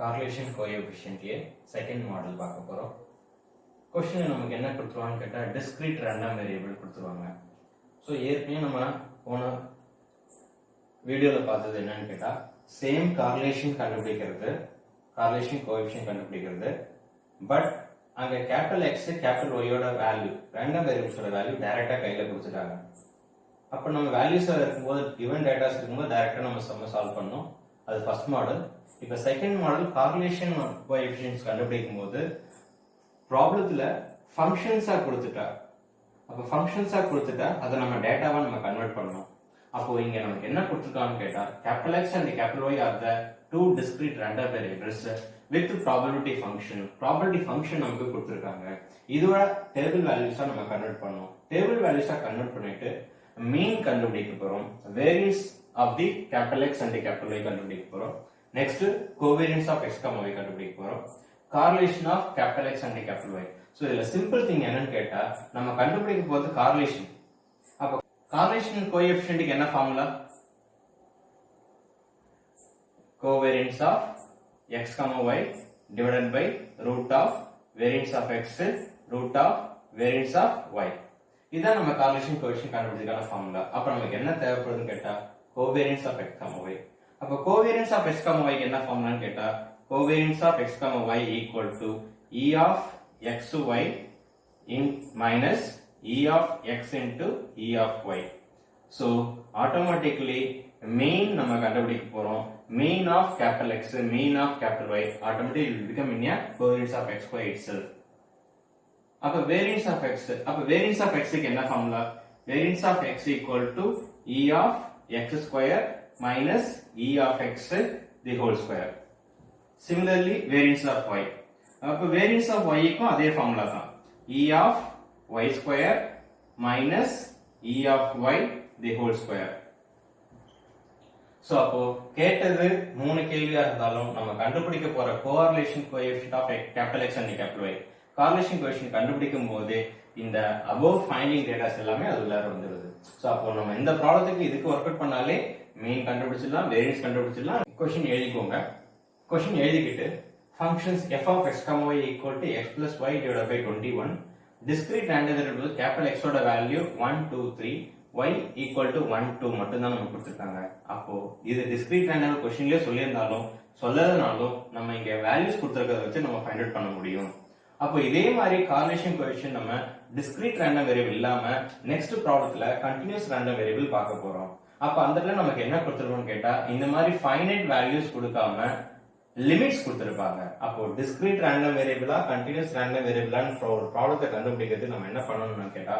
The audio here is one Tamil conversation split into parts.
correlation coefficient second model பார்க்க போறோம். क्वेश्चन நமக்கு என்ன கொடுத்துருவாங்க கேட்டா discrete random variable கொடுத்துருவாங்க. சோ ஏற்கனவே நம்ம போன வீடியோல பார்த்தது என்னன்னு கேட்டா சேம் correlation கண்டுபிடிக்கிறது correlation coefficient கண்டுபிடிக்கிறது பட் அங்க கேபிடல் X கேபிடல் Y ஓட வேல்யூ random variables ஓட வேல்யூ டைரக்டா கையில கொடுத்துட்டாங்க. அப்ப நம்ம வேல்யூஸ் இருக்கும்போது given dataஸ் இருக்கும்போது டைரக்டா நம்ம சம்ம சால்வ் பண்ணோம். அது ஃபர்ஸ்ட் மாடல். இப்ப செகண்ட் மாடல் கார்லேஷன் கோஎஃபிஷியன்ட்ஸ் கண்டுபிடிக்கும் போது ப்ராப்ளத்துல ஃபங்க்ஷன்ஸா கொடுத்துட்டா அப்ப ஃபங்க்ஷன்ஸா கொடுத்துட்டா அதை நம்ம டேட்டாவா நம்ம கன்வெர்ட் பண்ணணும். அப்போ இங்க நமக்கு என்ன கொடுத்துருக்கான்னு கேட்டா capital X and capital Y are the two discrete random variables with probability function. probability function நமக்கு கொடுத்திருக்காங்க. இதோட டேபிள் வேல்யூஸா நம்ம கன்வெர்ட் பண்ணனும். டேபிள் வேல்யூஸா கன்வெர்ட் பண்ணிட்டு மீன் கண்டுபிடிக்க போறோம். Variance of the capital X and the capital Y கண்டுபிடிக்க போறோம். Next covariance of x, y கண்டுபிடிக்க போறோம். correlation of capital X and the capital Y. So இதுல சிம்பிள் திங் என்னன்னு கேட்டா நம்ம கண்டுபிடிக்க போறது correlation. அப்ப correlation coefficient க்கு என்ன formula? covariance of x, y divided by root of variance of x root of variance of y. இதான் நம்ம correlation coefficient கண்டுபிடிக்கிறதுக்கான ஃபார்முலா. அப்ப நமக்கு என்ன தேவைப்படுதுன்னு கேட்டா covariance of x, y. அப்ப covariance of x, y க்கு என்ன ஃபார்முலான்னு கேட்டா covariance of x, y equal to e of xy in minus e of x into e of y. So automatically mean நம்ம கண்டுபிடிக்க போறோம். mean of capital X, mean of capital Y automatically will become in a covariance of x, y itself. அப்ப variance of x, அப்ப variance of x க்கு என்ன formula? variance of x equal to e of x square minus e of x the whole square. Similarly variance of y, அப்ப variance of y க்கும் அதே ஃபார்முலா தான். e of y square minus e of y the whole square. So அப்போ கேட்டது மூணு கேள்வியா இருந்தாலும் நம்ம கண்டுபிடிக்க போற correlation coefficient of capital X and capital Y. Correlation coefficient கண்டுபிடிக்கும் போது இந்த above finding டேட்டாஸ் எல்லாமே அது உள்ளார வந்துருது. சோ அப்போ நம்ம இந்த ப்ராப்ளத்துக்கு இதுக்கு வொர்க் அவுட் பண்ணாலே மீன் கண்டுபிடிச்சிடலாம், வேரியன்ஸ் கண்டுபிடிச்சிடலாம். क्वेश्चन எழுதிக்கோங்க. क्वेश्चन எழுதிக்கிட்டு functions f of x, y equal to x plus y divided by 21. discrete random variable capital X ஓட வேல்யூ 1 2 3, y equal to 1 2 மட்டும் தான் நமக்கு கொடுத்திருக்காங்க. அப்போ இது discrete random क्वेश्चनலயே சொல்லியிருந்தாலும் சொல்லலனாலும் நம்ம இங்க வேல்யூஸ் கொடுத்திருக்கிறத வச்சு நம்ம ஃபைண்ட் அவுட் பண்ண முடியும். அப்போ இதே மாதிரி correlation coefficient நம்ம discrete random variable இல்லாம நெக்ஸ்ட் ப்ராப்ளத்துல continuous random variable பார்க்க போறோம். அப்ப அந்த இடத்துல நமக்கு என்ன கொடுத்திருக்கோம்னு கேட்டா இந்த மாதிரி finite values கொடுக்காம லிமிட்ஸ் கொடுத்திருப்பாங்க. அப்போ discrete random variable continuous random variable ஒரு ப்ராப்ளத்தை கண்டுபிடிக்கிறது நம்ம என்ன பண்ணணும்னு கேட்டா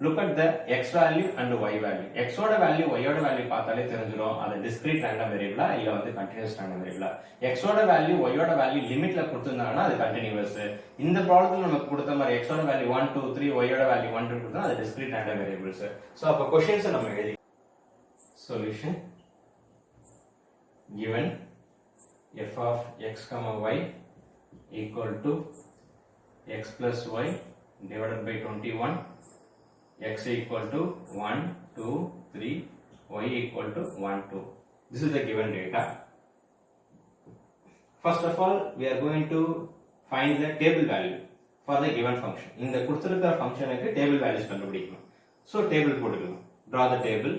look at the x value and y value. x ஓட வேல்யூ y ஓட வேல்யூ பார்த்தாலே தெரிஞ்சிரும் அது discrete random variable இல்ல வந்து continuous random variable. x ஓட வேல்யூ y ஓட வேல்யூ லிமிட்ல கொடுத்திருந்தாங்கன்னா அது continuous. இந்த ப்ராப்ளத்துல நமக்கு கொடுத்த மாதிரி x ஓட வேல்யூ 1 2 3, y ஓட வேல்யூ 1 2 கொடுத்தா அது discrete random variables. சோ அப்ப क्वेश्चंस நம்ம எழுதி solution given f of x, y equal to x plus y divided by 21, x equal to 1 2 3, y equal to 1 2. This is the given data. First of all we are going to find the table value for the given function. இந்த கொடுத்திருக்கிற ஃபங்க்ஷனுக்கு டேபிள் வேல்யூஸ் கண்டுபிடிக்கணும். சோ டேபிள் போட்டுக்கலாம். draw the table.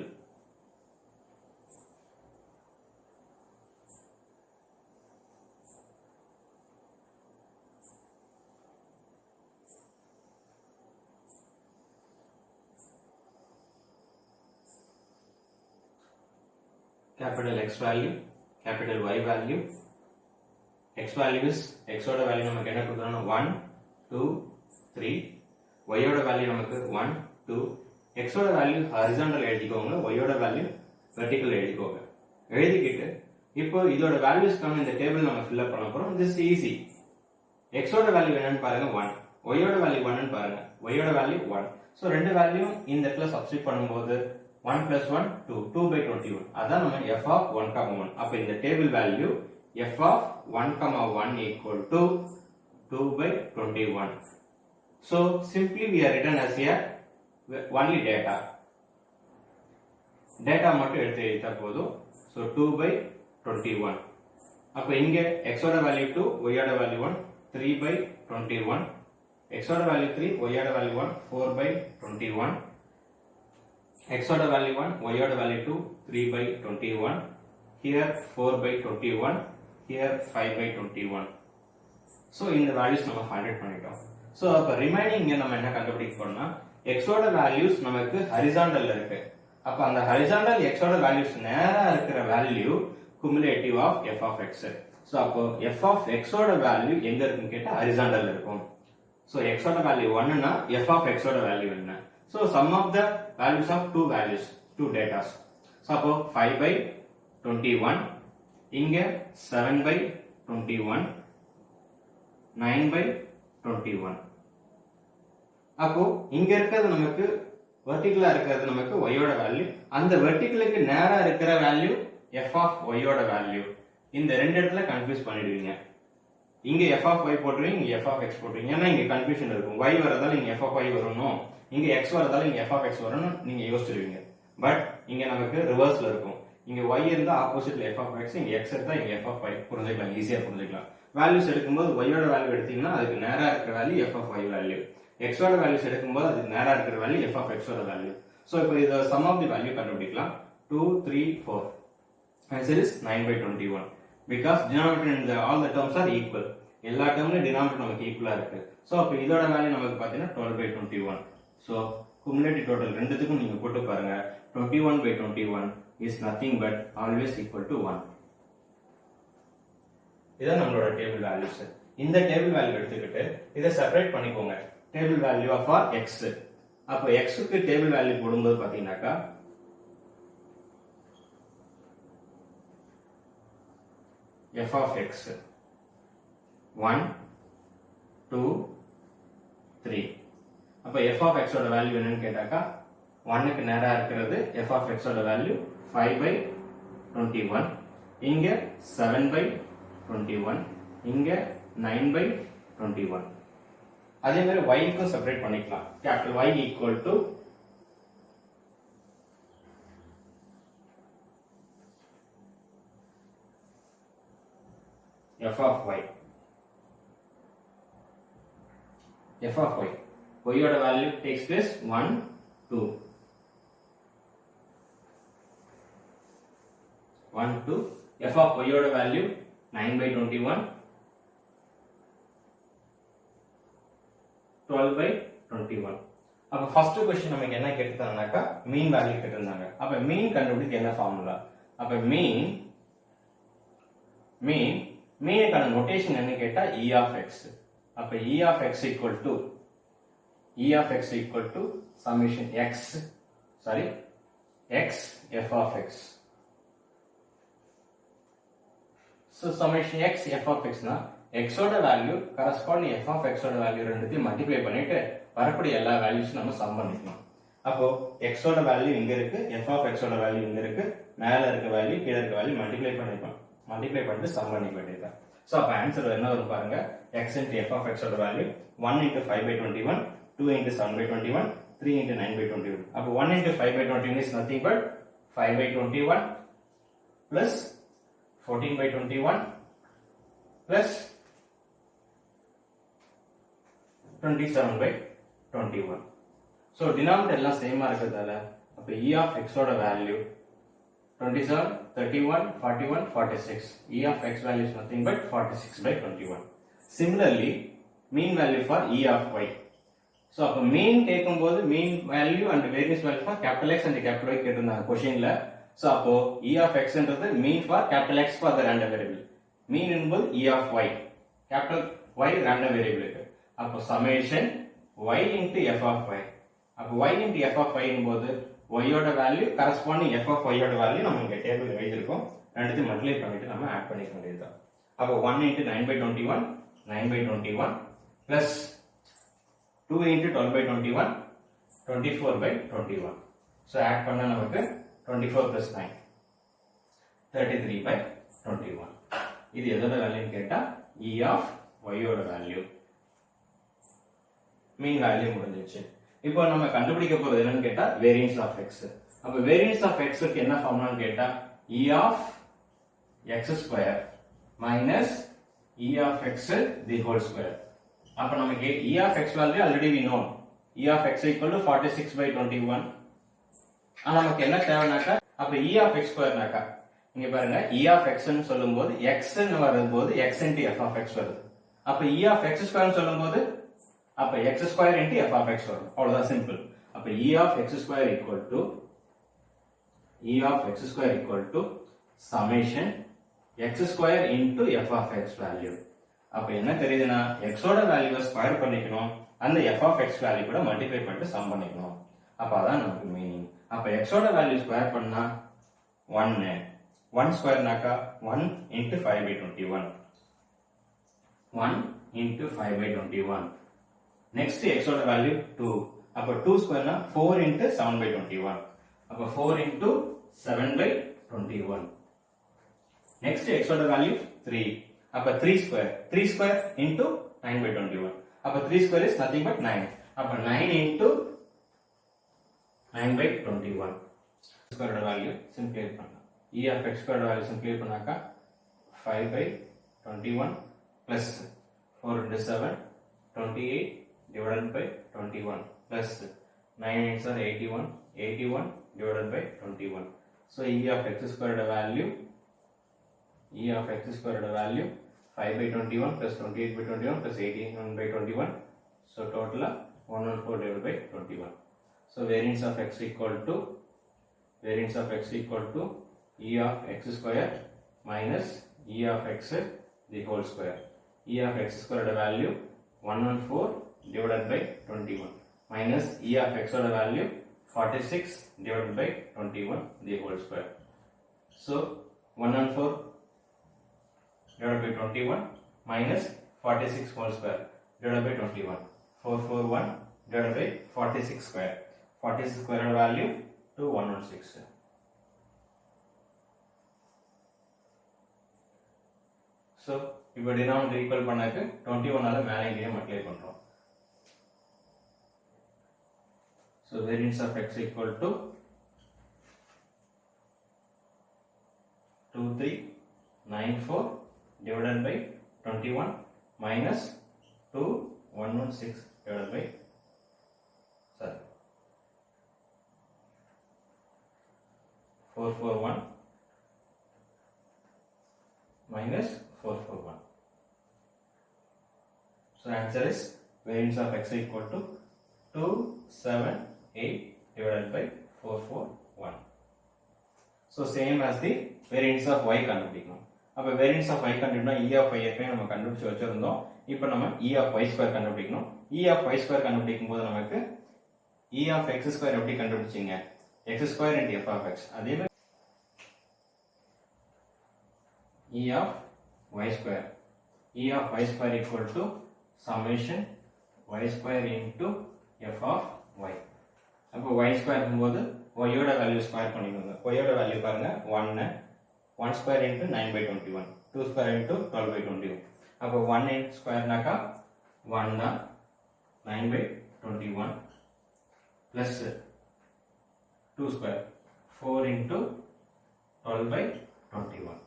capital X value, capital Y value. X value is x ஓட வேல்யூ நமக்கு என்ன கொடுக்கணும் 1 2 3, y ஓட வேல்யூ நமக்கு 1 2. x ஓட வேல்யூ ஹாரிசான்டல் எழுதிக்கோங்க, y ஓட வேல்யூ வெர்டிகல் எழுதிக்கோங்க. எழுதிக்கிட்டு இப்போ இதோட வேல்யூஸ்க்கான இந்த டேபிள் நம்ம ஃபில் அப் பண்ண போறோம். this is easy. x ஓட வேல்யூ என்னன்னு பாருங்க 1, y ஓட வேல்யூ 1 ன்னு பாருங்க, y ஓட வேல்யூ 1. சோ ரெண்டு வேல்யூ இந்த இடத்துல சப்ஸ்டிட்யூட் பண்ணும்போது 1 plus 1 2, 2 by 21. அதான் நம்ம f of 1, 1. அப்ப இந்த table value f of 1, 1 equal to 2 by 21. So simply we are written as a only data. Data மட்டும் எடுத்து எழுதிட்டா போதும். So 2 by 21. அப்ப இங்க x ஓட வேல்யூ 2 y ஓட வேல்யூ 1 3 by 21 x ஓட வேல்யூ 3 y ஓட வேல்யூ 1 4 by 21 x ஓட வேல்யூ 1 y ஓட value 2 3 by 21 here 4 by 21 here 5 by 21 so இந்த வேல்யூஸ் நம்ம ஃபைண்ட் அவுட் பண்ணிட்டோம் சோ அப்ப ரிமைனிங் இங்க நம்ம என்ன கண்டுபிடிக்க போறோம்னா x ஓட வேல்யூஸ் நமக்கு ஹரிசாண்டல்ல இருக்கு அப்ப அந்த ஹரிசாண்டல் x ஓட வேல்யூஸ் நேரா இருக்கிற value cumulative of f of x so அப்போ f of x ஓட வேல்யூ எங்க இருக்குன்னு கேட்டா ஹரிசாண்டல்ல இருக்கும் சோ x ஓட வேல்யூ 1 னா f of x ஓட வேல்யூ என்ன so sum of the values of two datas so அப்போ 5 by 21 இங்க 7 by 21 9 by 21 அப்போ இங்க இருக்கிறது நமக்கு வெர்டிகலா இருக்கிறது நமக்கு y ஓட வேல்யூ அந்த வெர்டிகலுக்கு நேரா இருக்கிற வேல்யூ f of y ஓட வேல்யூ இந்த ரெண்டு இடத்துல கன்ஃபியூஸ் பண்ணிடுவீங்க இங்க f of y போடுவீங்க இங்க f of x போடுவீங்க ஏன்னா இங்க கன்ஃபியூஷன் இருக்கும் y வரதால இங்க f of y வரணும் இங்க x வரதால இங்க f of x வரணும் நீங்க யோசிச்சிடுவீங்க பட் இங்க நமக்கு ரிவர்ஸ்ல இருக்கும் இங்க y இருந்தா ஆப்போசிட்ல f of x இங்க x இருந்தா இங்க f of y புரிஞ்சுக்கலாம் ஈஸியா புரிஞ்சுக்கலாம் வேல்யூஸ் எடுக்கும்போது y ஓட வேல்யூ எடுத்தீங்கன்னா அதுக்கு நேரா இருக்கிற value f of y value x ஓட வேல்யூஸ் எடுக்கும்போது அதுக்கு நேரா இருக்கிற வேல்யூ f of x ஓட வேல்யூ சோ இப்போ இத சம் ஆஃப் தி வேல்யூ கண்டுபிடிக்கலாம் 2 3 4 answer is 9 by 21 because denominator in all the terms are equal எல்லா டேர்ம்லயும் டினாமினேட்டர் நமக்கு ஈக்குவலா இருக்கு சோ அப்ப இதோட வேல்யூ நமக்கு பாத்தீங்கன்னா 12 by 21 சோ cumulative total ரெண்டுத்துக்கும் நீங்க போட்டு பாருங்க 21 by 21 is nothing but always equal to 1 இதான் நம்மளோட டேபிள் வேல்யூஸ் இந்த டேபிள் வேல்யூ எடுத்துக்கிட்டு இதை செப்பரேட் பண்ணிக்கோங்க டேபிள் வேல்யூ ஆஃப் x அப்ப x க்கு டேபிள் வேல்யூ போடும்போது பாத்தீங்கன்னாக்கா f of x 1 2 3 அப்ப f of x ஓட வேல்யூ என்னன்னு கேட்டாக்கா 1 க்கு நேரா இருக்கிறது f of x ஓட வேல்யூ 5 by 21 இங்க 7 by 21 இங்க 9 by 21 அதே மாதிரி y க்கு செப்பரேட் பண்ணிக்கலாம் capital Y equal to f of y f of y y ஓட value takes place 1 2 1 2 f of y ஓட வேல்யூ 9 by 21 12 by 21 அப்ப ஃபர்ஸ்ட் क्वेश्चन நமக்கு என்ன கேட்டிருந்தாங்கனாக்கா மீன் வேல்யூ கேட்டிருந்தாங்க அப்ப மீன் கண்டுபிடிக்க என்ன ஃபார்முலா அப்ப மீனுக்கான நோட்டேஷன் என்ன கேட்டா e of x அப்ப e of x equal to summation x f of x so summation x f of x னா x ஓட value corresponding f of x ஓட வேல்யூ ரெண்டுத்தையும் மல்டிப்ளை பண்ணிட்டு வரக்கூடிய எல்லா வேல்யூஸும் நம்ம சம் பண்ணிக்கணும் அப்போ x ஓட வேல்யூ இங்க இருக்கு f of x ஓட வேல்யூ இங்க இருக்கு மேல இருக்க வேல்யூ கீழ இருக்க வேல்யூ மல்டிப்ளை பண்ணிட்டு சம் பண்ணிக்க வேண்டியதுதான் சோ அப்ப ஆன்சர் என்ன வரும் பாருங்க x into f of x ஓட value 1 into 5 by 21 2 into 7 by 21 3 into 9 by 21 அப்ப 1 into 5 by 21 is nothing but 5 by 21 plus 14 by 21 plus 27 by 21 so denominator எல்லாம் சேமா இருக்குதால அப்ப e of x ஓட value 27 31 41 46 e of x value is nothing but 46 by 21 similarly mean value for e of y so அப்ப mean கேக்கும்போது mean value and variance value for capital X and capital Y கேட்டிருந்தாங்க क्वेश्चनல so அப்போ e of x ன்றது mean for capital X for the random variable mean என்பது e of y capital Y random variable இருக்கு அப்போ summation y into f of y அப்போ y into f of y என்பது y ஓட value corresponding f of y ஓட வேல்யூ நம்ம இங்க டேபிள்ல எழுதிருக்கோம் ரெண்டுத்தையும் மல்டிப்ளை பண்ணிட்டு நம்ம ஆட் பண்ணிக்க வேண்டியதுதான் அப்போ 1 into 9 by 21 9 by 21 plus 2 into 12 by 21 24 by 21 so add பண்ணா நமக்கு 24 plus 9 33 by 21 இது எதோட வேல்யூன்னு கேட்டா e of y ஓட வேல்யூ மீன் வேல்யூ முடிஞ்சிச்சு இப்போ நம்ம கண்டுபிடிக்க போறது என்னன்னு கேட்டா வேரியன்ஸ் ஆஃப் x அப்ப வேரியன்ஸ் ஆஃப் x க்கு என்ன ஃபார்முலான்னு கேட்டா e of x square minus e of x the whole square. அப்ப நமக்கு e of x value already we know. e of x equal to 46/21. ஆனா நமக்கு என்ன தேவைனாக்கா அப்ப e of x square நாக்கா இங்க பாருங்க e of x ன்னு சொல்லும்போது x ன்னு வரும்போது x into f of x வருது. அப்ப e of x square ன்னு சொல்லும்போது அப்ப x square into f of x வரும். அவ்வளவுதான் சிம்பிள். அப்ப e of x square equal to summation x square into f of x value. அப்ப என்ன தெரியுதுன்னா x ஓட வேல்யூவை ஸ்கொயர் பண்ணிக்கணும், அந்த f of x வேல்யூ கூட மல்டிப்ளை பண்ணிட்டு சம் பண்ணிக்கணும். அப்ப அதான் நமக்கு மீனிங். அப்ப x ஓட வேல்யூ ஸ்கொயர் பண்ணா 1 ஸ்கொயர்னாக்கா 1 into 5/21 1 into 5/21. நெக்ஸ்ட் x ஓட வேல்யூ 2. அப்ப 2 ஸ்கொயர்னா 4 into 7/21. அப்ப 4 into 7/21. நெக்ஸ்ட் x ஓட வேல்யூ 3. அப்ப 3 ஸ்கொயர் into 9/21. அப்ப 3 ஸ்கொயர் is nothing but 9. அப்ப 9 into 9/21. ஸ்கொயரோட வேல்யூ சிம்பிளை பண்ணலாம். e of x ஸ்கொயரோட வேல்யூ சிம்பிளை பண்ணாக்கா 5/21 plus 4 into 7 28 divided by 21 plus 9 8s are 81 divided by 21. So e of x squared value 5/21 plus 28/21 plus 81/21. So total 114 divided by 21. So variance of x equal to e of x square minus e of x the whole square. e of x squared value 114 divided by 21 minus e of x value 46 divided by 21 the whole square. So 114 divided by 21 minus 46 whole square divided by 21. 441 divided by 46 square. 46 square value to 116. So இப்போ denominator equal பண்ணாக்கு 21 ஆல மேலே கீழே மல்டிப்ளை பண்றோம். So variance of x equal to 2394 divided by 21 minus 2116 divided by 441 minus 441. So answer is variance of x equal to 278 divided by 441. So same as the variance of y கண்டுபிடிக்கணும். அப்ப variance of y கண்டுபிடிக்கணும்னா e of y ஏற்கனவே நம்ம கண்டுபிடிச்சு வச்சிருந்தோம். இப்போ நம்ம e of y square கண்டுபிடிக்கணும். e of y square கண்டுபிடிக்கும் போது நமக்கு e of x square எப்படி கண்டுபிடிச்சீங்க? x square into f of x. அதே மாதிரி e of y square equal to summation y square into f of y. அப்போ y square போது y ஓட வேல்யூ ஸ்கொயர் பண்ணிக்கோங்க. y ஓட வேல்யூ பாருங்க 1 square into 9/21 2 square into 12/21. அப்போ 1 ஸ்கொயர்னாக்கா 1 தான் 9/21 plus 2 square 4 into 12/21.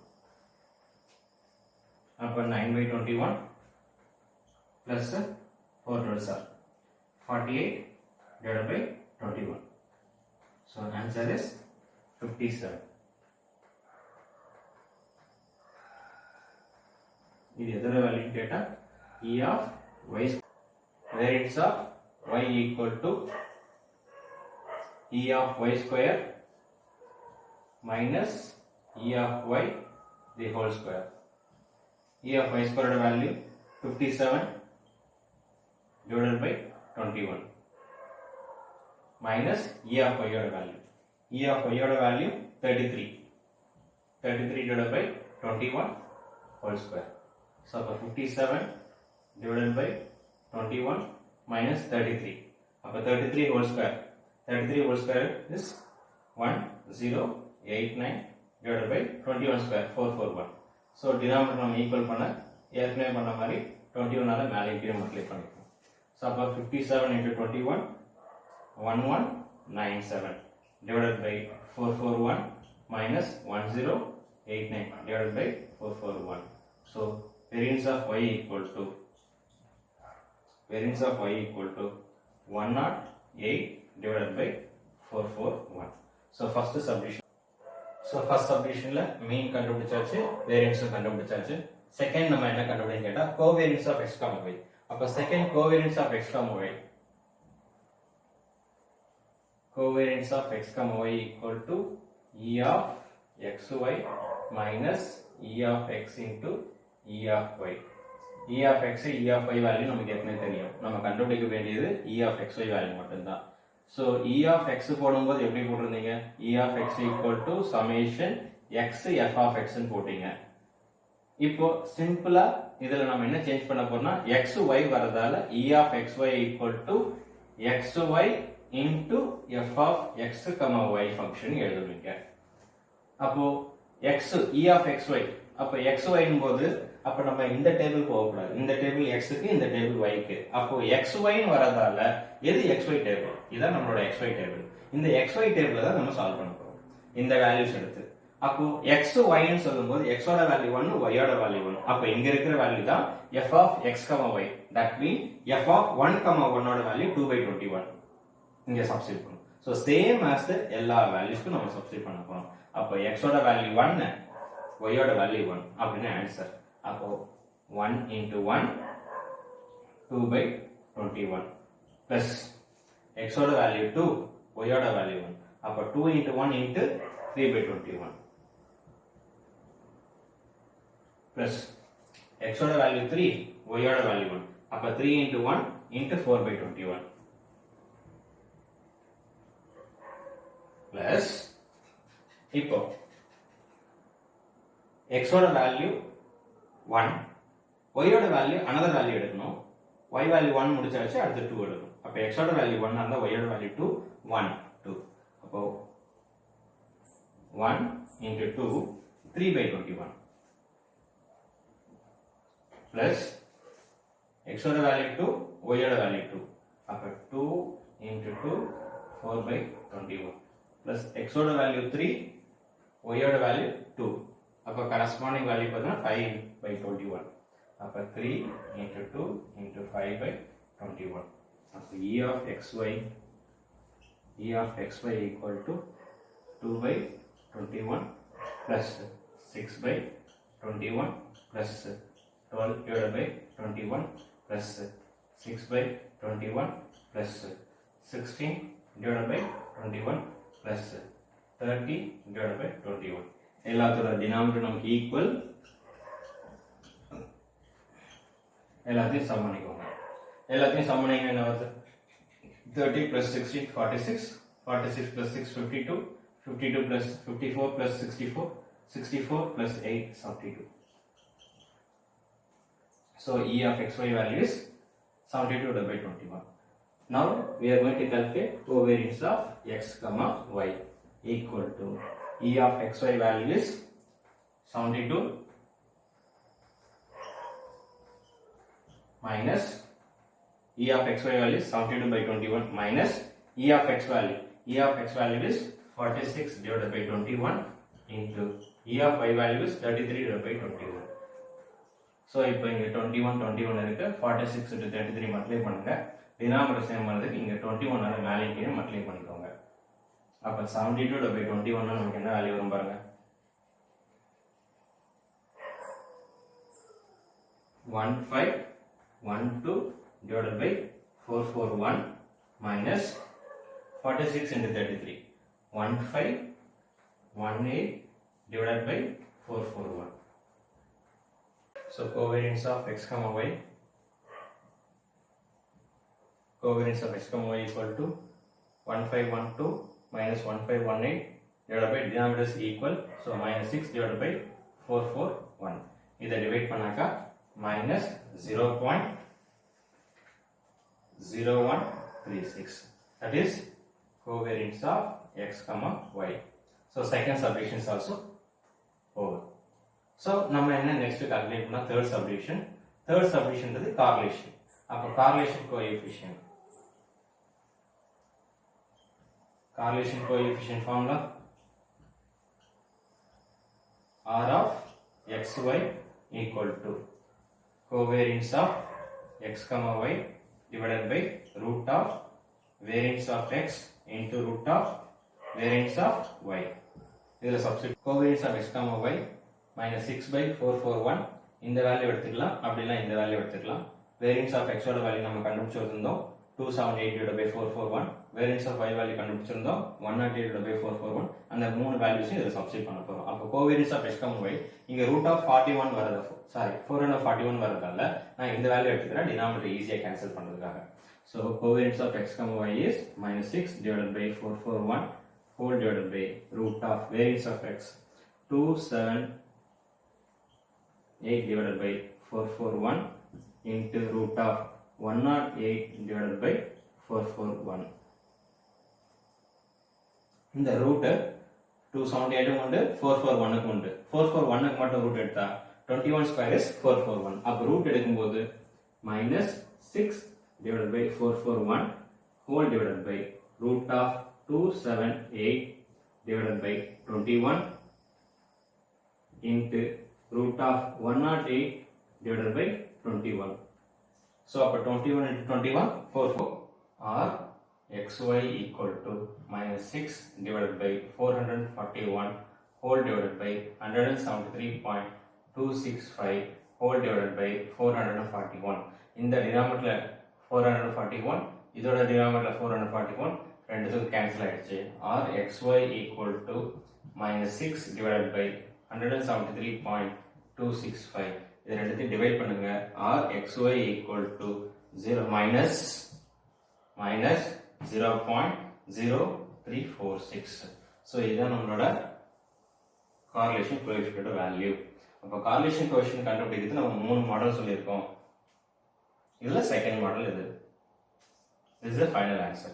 அப்போ 9/21 plus 4 rolls are 48 divided by 21. So answer is 57. இது எதோட வேல்யூ கேட்டா e of y variance of y equal to e of y square minus e of y the whole square. e of y square value 57 divided by 21 minus e of y value. e of y value 33 divided by 21 whole square. So 57 divided by 21 minus 33. அப்ப 33 whole square. 33 whole square is 1089 divided by 21 square 441. So denominator நம்ம ஈக்குவல் பண்ண ஏற்கனவே பண்ண மாதிரி 21 ஆல மேலே கீழே மல்டிப்ளை பண்ணிக்கலாம். So அப்ப 57 into 21 1197 divided by 441 minus 1089 divided by 441. So variance of y equal to 108 divided by 441. So first subdivision. So first subdivision la mean கண்டுபிடிச்சாச்சு, variance கண்டுபிடிச்சாச்சு. Second நம்ம என்ன கண்டுபிடிக்கணும் கேட்டா covariance of x, y. அப்ப second covariance of x, y. Covariance of x, y equal to e of xy minus e of x into e of y. e of x, e of y value நமக்கு ஏற்கனவே தெரியும். நம்ம கண்டுபிடிக்க வேண்டியது e of xy வேல்யூ மட்டும்தான். So e of x போடும்போது எப்படி போட்டிருந்தீங்க? e of x equal to summation x f of x ன்னு போட்டீங்க. இப்போ சிம்பிளா இதுல நம்ம என்ன சேஞ்ச் பண்ண போறோம்னா xy வரதால e of xy equal to xy into f of x, y function எழுதுவீங்க. அப்போ x e of xy, அப்ப xy போது அப்ப நம்ம இந்த டேபிள் போக கூடாது. இந்த டேபிள் x க்கு, இந்த டேபிள் y க்கு. அப்போ xy ன்னு வரதால எது xy டேபிள்? இதான் நம்மளோட xy டேபிள். இந்த xy டேபிள தான் நம்ம சால்வ் பண்ண போறோம். இந்த வேல்யூஸ் எடுத்து. அப்போ xy ன்னு சொல்லும்போது x ஓட வேல்யூ 1, y ஓட வேல்யூ 1. அப்ப இங்க இருக்கிற வேல்யூ தான் f of x, y. That means f of 1, 1 ஓட வேல்யூ 2/21. இங்க சப்ஸ்டிட்யூட் பண்ணும். So same as the எல்லா வேல்யூஸ்க்கும் நம்ம சப்ஸ்டிட்யூட் பண்ண போறோம். அப்ப x ஓட வேல்யூ 1, y ஓட வேல்யூ 1 அப்படினா ஆன்சர். அப்போ 1 into 1 2/21 plus x ஓட வேல்யூ 2, y ஓட வேல்யூ 1. அப்ப 2 into 1 into 3/21 plus x ஓட வேல்யூ 3, y ஓட வேல்யூ 1. அப்ப 3 into 1 into 4/21 plus இப்போ x ஓட வேல்யூ 1, y ஓட வேல்யூ another வேல்யூ எடுக்கணும். y வேல்யூ 1 முடிச்சாச்சு, அடுத்து 2 எடுக்கணும். அப்ப x ஓட வேல்யூ 1 அந்த y ஓட வேல்யூ 2, 1 2. அப்போ 1 into 2 3/21 plus x ஓட வேல்யூ 2, y ஓட வேல்யூ 2. அப்ப 2 into 2 4/21 plus x ஓட வேல்யூ 3, y ஓட வேல்யூ 2. அப்ப கரஸ்பாண்டிங் வேல்யூ பார்த்தா 5/21. அப்ப 3 into 2 into 5/21. அப்ப e of xy equal to 2/21 plus 6/21 plus 12 divided by 21 plus 6/21 plus 16 divided by 21 plus 30 divided by 21. எல்லாத்தோட டினாமினேட்டர் நமக்கு ஈக்குவல். எல்லாத்தையும் சம் பண்ணிக்கோங்க. எல்லாத்தையும் சம் பண்ணீங்கன்னா என்ன வருது? 30 plus 16 46, 46 plus 6 52, 52 plus 54 plus 64, 64 plus 8 72. So e of xy value is 72/21. Now we are going to calculate covariance of x, y equal to e of xy value is 72 minus e of xy value is 72/21 minus e of x value. E of x value is 46 divided by 21 into e of y value is 33 divided by 21. So இப்போ இங்க 21 இருக்கு. 46 into 33 மல்டிப்ளை பண்ணுங்க. டினாமினேட்டர் சேம் பண்ணதுக்கு இங்க 21 அத மேலே கீழே மல்டிப்ளை பண்ணிக்கோங்க. அப்ப 72/21 நமக்கு என்ன வேல்யூ வரும் பாருங்க. 1512 divided by 441 minus 46 into 33. 1518 divided by 441. So covariance of x, y. Covariance of x, y equal to 1512 minus 1518 divided by denominator is equal. So minus 6 divided by 441. இதை டிவைட் பண்ணாக்கா minus 0.0136. That is covariance of x, y. So second subdivision is also over. So நம்ம என்ன next calculate பண்ணா third subdivision. Third subdivision is correlation. அப்ப correlation coefficient. Correlation coefficient formula R of xy equal to covariance of x comma y divided by root of variance of x into root of variance of y. இதில் substitute covariance of x comma y minus 6 by 441 இந்த வேல்யூ எடுத்துக்கலாம், அப்படிலாம் இந்த வேல்யூ எடுத்துக்கலாம். variance of x ஓட வேல்யூ நம்ம கண்டுபிடிச்சிருந்தோம் 278 divided by 441, variance of y value கண்டுபிடிச்சிருந்தோம் 108 divided by 441. அந்த மூணு வேல்யூஸையும் இதில் சப்ஸ்டிட் பண்ண போறோம். அப்போ covariance of x comma y இங்க root of 41 வரது, சாரி 441 வரதால நான் இந்த வேல்யூ எடுத்துக்கிறேன் டினாமினேட்டர் ஈஸியா கேன்சல் பண்றதுக்காக. So covariance of x comma y is minus 6 divided by 441 whole divided by root of variance of x 278 divided by 441 into root of 108 divided by 441. இந்த ரூட் 278 உண்டு 441 உண்டு. 441 மட்டும் ரூட் எடுத்தா 21 square is 441. அப்ப ரூட் எடுக்கும்போது minus 6 divided by 441 whole divided by root of 278 divided by 21 into root of 108 divided by 21. So, அப்ப 21 into 21, 44. Or xy equal to minus 6 divided by 441 whole divided by 173.265 whole divided by 441. இந்த denominator 441, இதோட denominator 441, ரெண்டுத்துக்கு cancel ஆயிடுச்சு. Or xy equal to minus 6 divided by 173.265. இது ரெண்டுத்தையும் டிவைட் பண்ணுங்க. Or xy equal to 0 minus 0.0346. So இதுதான் நம்மளோட correlation coefficient வேல்யூ. அப்ப correlation coefficient கண்டுபிடிக்கிறது நம்ம மூணு மாடல் சொல்லியிருக்கோம். இதுல செகண்ட் மாடல் இது. This is the final answer.